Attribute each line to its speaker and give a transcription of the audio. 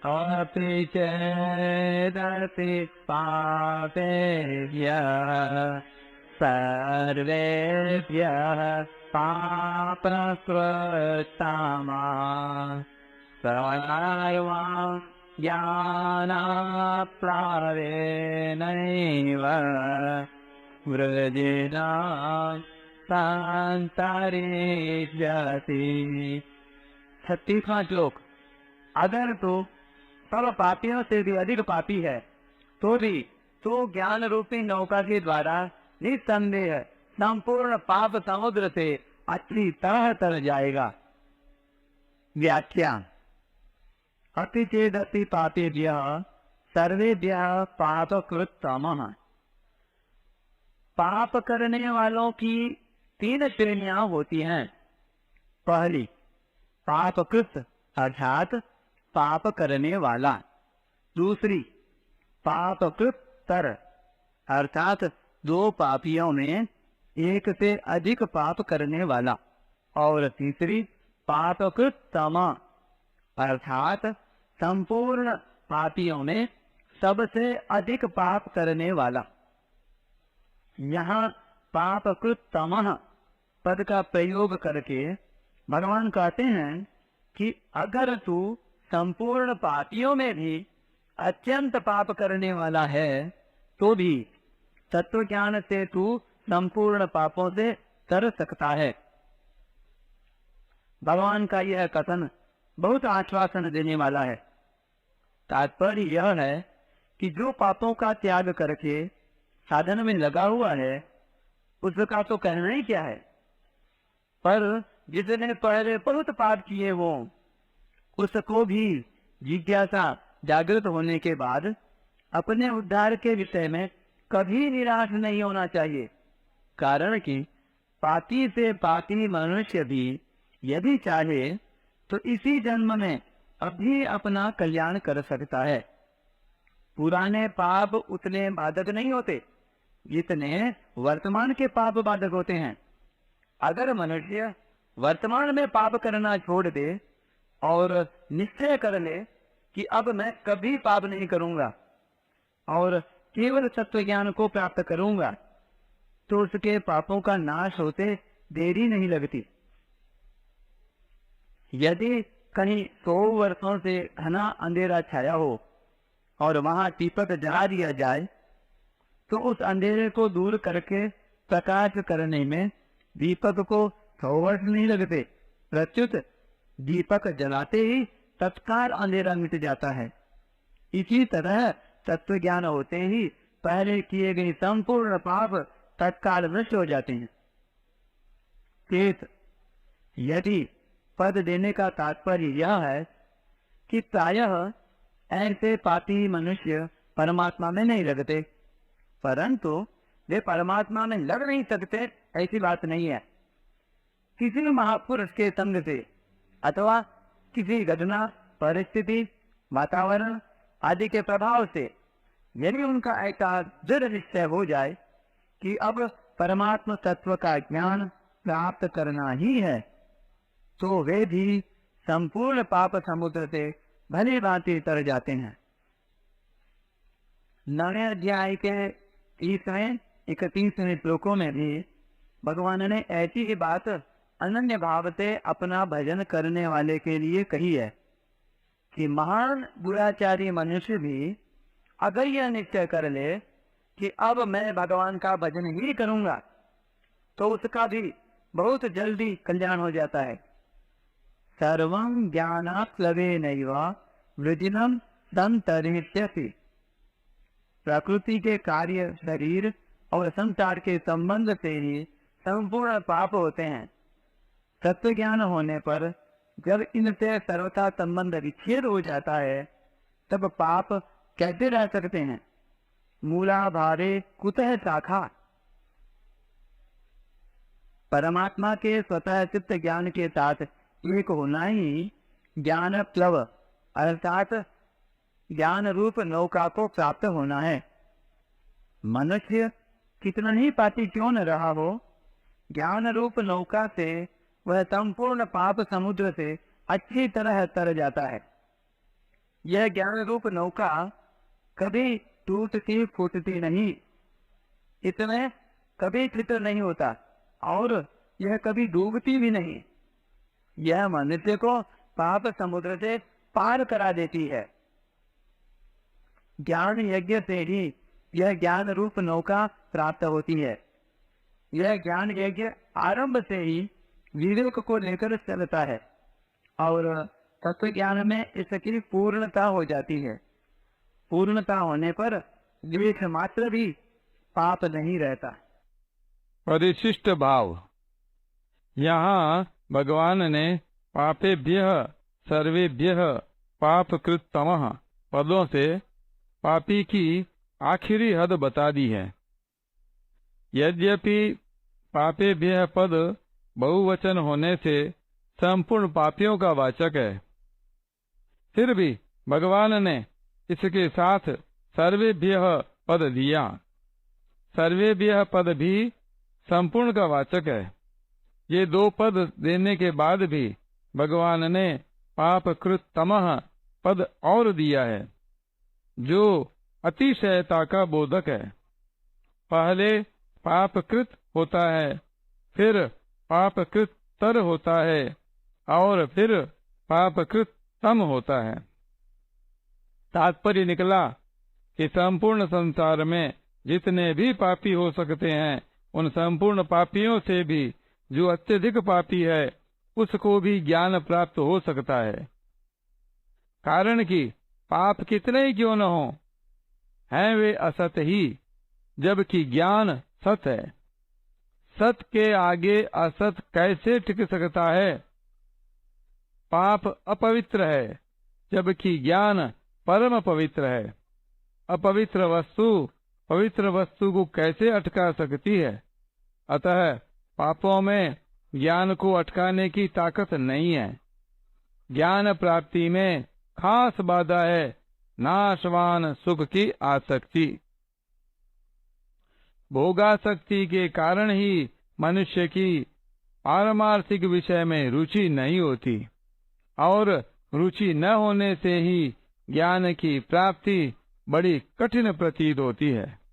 Speaker 1: अपि चेदपि पापेभ्यः सर्वेभ्यः पापकृत्तमः सर्वं ज्ञानाप्लावेनैव वृजिना संतरिष्यति। 36वां श्लोक। अगर तो सब पापियों से भी अधिक पापी है तो भी तो ज्ञान रूपी नौका के द्वारा निसंदेह संपूर्ण पाप समुद्र से अच्छी तरह तर जाएगा। व्याख्या। अति चेदपि पापेभ्यः सर्वेभ्यः पापकृत्तमः। पाप करने वालों की 3 श्रेणियां होती हैं। पहली, पापकृत अर्थात पाप करने वाला। दूसरी, पापकृत्तर अर्थात 2 पापियों में एक से अधिक पाप करने वाला। और तीसरी, पापकृत्तम अर्थात संपूर्ण पापियों में सबसे अधिक पाप करने वाला। यहाँ पापकृत्तमः पद का प्रयोग करके भगवान कहते हैं कि अगर तू संपूर्ण पापियों में भी अत्यंत पाप करने वाला है तो भी तत्व ज्ञान से तू संपूर्ण पापों से तर सकता है। भगवान का यह कथन बहुत आश्वासन देने वाला है। तात्पर्य यह है कि जो पापों का त्याग करके साधन में लगा हुआ है उसका तो कहना ही क्या है, पर जिसने पहले बहुत पाप किए वो उसको भी जिज्ञासा जागृत होने के बाद अपने उद्धार के विषय में कभी निराश नहीं होना चाहिए। कारण कि पापी से पापी मनुष्य भी यदि चाहे तो इसी जन्म में अभी अपना कल्याण कर सकता है। पुराने पाप उतने बाधक नहीं होते जितने वर्तमान के पाप बाधक होते हैं। अगर मनुष्य वर्तमान में पाप करना छोड़ दे और निश्चय कर ले कि अब मैं कभी पाप नहीं करूंगा और केवल तत्व ज्ञान को प्राप्त करूंगा, तो उसके पापों का नाश होते देरी नहीं लगती। यदि कहीं 100 वर्षों से घना अंधेरा छाया हो और वहां दीपक जला दिया जाए तो उस अंधेरे को दूर करके प्रकाश करने में दीपक को 100 वर्ष नहीं लगते, प्रत्युत दीपक जलाते ही तत्काल अंधेरा मिट जाता है। इसी तरह तत्व ज्ञान होते ही पहले किए गए संपूर्ण पाप तत्काल नष्ट हो जाते हैं। चेत यदि पद देने का तात्पर्य यह है कि प्रायः ऐसे पापी मनुष्य परमात्मा में नहीं लगते, परंतु वे परमात्मा में लग नहीं सकते ऐसी बात नहीं है। किसी महापुरुष के संग से अथवा किसी घटना, परिस्थिति, वातावरण आदि के प्रभाव से यदि उनका ऐसा दृढ़ निश्चय हो जाए कि अब परमात्मा तत्व का ज्ञान प्राप्त करना ही है, तो वे भी संपूर्ण पाप समुद्र से भली भांति तर जाते हैं। 9वें अध्याय के 30वें 31वें श्लोकों में भी भगवान ने ऐसी ही बात अनन्य भाव से अपना भजन करने वाले के लिए कही है कि महान दुराचारी मनुष्य भी अगर यह निश्चय कर ले कि अब मैं भगवान का भजन ही करूंगा, तो उसका भी बहुत जल्दी कल्याण हो जाता है। सर्वं ज्ञानाप्लवेनैव वृजिनं संतरिष्यति। प्रकृति के कार्य, शरीर और संसार के संबंध से ही संपूर्ण पाप होते हैं। तत्व ज्ञान होने पर जब इनसे सर्वथा संबंध विच्छेद हो जाता है तब पाप कैसे रह सकते हैं। मूलाधारे कुतः शाखा। परमात्मा के स्वतः चित्त ज्ञान के साथ एक होना ही ज्ञान प्लव अर्थात ज्ञान रूप नौका को प्राप्त होना है। मनुष्य कितना ही पापी क्यों न रहा हो, ज्ञान रूप नौका से वह संपूर्ण पाप समुद्र से अच्छी तरह तर जाता है। यह ज्ञान रूप नौका कभी टूटती फूटती नहीं, इसमें कभी चित्र नहीं होता और यह कभी डूबती भी नहीं। यह मनुष्य को पाप समुद्र से पार करा देती है। ज्ञान यज्ञ से ही यह ज्ञान रूप नौका प्राप्त होती है। यह ज्ञान यज्ञ आरंभ से ही विवेक को लेकर चलता है और तत्व ज्ञान में इसकी पूर्णता हो जाती है। पूर्णता होने पर द्वेष मात्र भी पाप नहीं रहता।
Speaker 2: परिशिष्ट भाव। यहाँ भगवान ने पापेभ्यः सर्वेभ्यः पापकृततमः पदों से पापी की आखिरी हद बता दी है। यद्यपि पापेभ्यः पद बहुवचन होने से संपूर्ण पापियों का वाचक है, फिर भी भगवान ने इसके साथ सर्वेभ्यः पद दिया। सर्वेभ्यः पद भी संपूर्ण का वाचक है। ये दो पद देने के बाद भी भगवान ने पापकृततमः पद और दिया है, जो अतिशयता का बोधक है। पहले पापकृत होता है, फिर पापकृतर होता है और फिर पापकृततम होता है। तात्पर्य निकला कि संपूर्ण संसार में जितने भी पापी हो सकते हैं, उन संपूर्ण पापियों से भी जो अत्यधिक पापी है, उसको भी ज्ञान प्राप्त हो सकता है। कारण कि पाप कितने ही क्यों न हो, हैं वे असत ही, जबकि ज्ञान सत है। सत के आगे असत कैसे टिक सकता है? पाप अपवित्र है, जबकि ज्ञान परम पवित्र है। अपवित्र वस्तु पवित्र वस्तु को कैसे अटका सकती है? अतः पापों में ज्ञान को अटकाने की ताकत नहीं है। ज्ञान प्राप्ति में खास बाधा है नाशवान सुख की आसक्ति। भोगासक्ति के कारण ही मनुष्य की पारमार्थिक विषय में रुचि नहीं होती और रुचि न होने से ही ज्ञान की प्राप्ति बड़ी कठिन प्रतीत होती है।